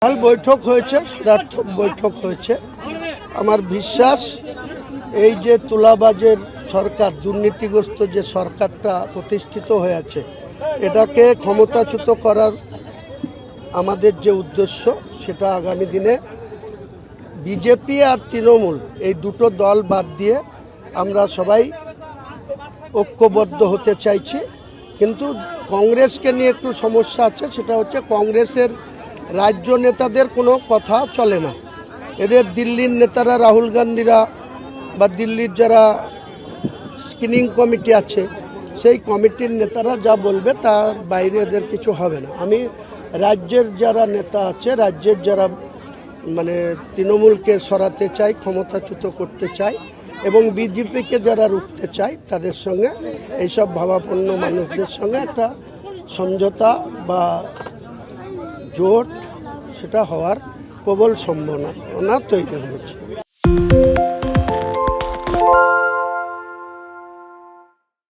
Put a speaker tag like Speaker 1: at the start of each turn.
Speaker 1: কাল বৈঠক হয়েছে, সদার্থক বৈঠক হয়েছে। আমার বিশ্বাস এই যে তুলাবাজের সরকার, দুর্নীতিগ্রস্ত যে সরকারটা প্রতিষ্ঠিত হয়েছে, এটাকে ক্ষমতাচ্যুত করার আমাদের যে উদ্দেশ্য, সেটা আগামী দিনে বিজেপি আর তৃণমূল এই দুটো দল বাদ দিয়ে আমরা সবাই ঐক্যবদ্ধ হতে চাইছি। কিন্তু কংগ্রেসকে নিয়ে একটু সমস্যা আছে, সেটা হচ্ছে কংগ্রেসের রাজ্য নেতাদের কোনো কথা চলে না। এদের দিল্লির নেতারা, রাহুল গান্ধীরা বা দিল্লির যারা স্ক্রিনিং কমিটি আছে, সেই কমিটির নেতারা যা বলবে তার বাইরে এদের কিছু হবে না। আমি রাজ্যের যারা নেতা আছে, রাজ্যের যারা তৃণমূলকে সরাতে চাই, ক্ষমতাচ্যুত করতে চাই এবং বিজেপিকে যারা রুখতে চাই, তাদের সঙ্গে এইসব ভাবাপন্ন মানুষদের সঙ্গে একটা সমঝোতা বা জোট সেটা হওয়ার প্রবল সম্ভাবনা তৈরি হয়েছে।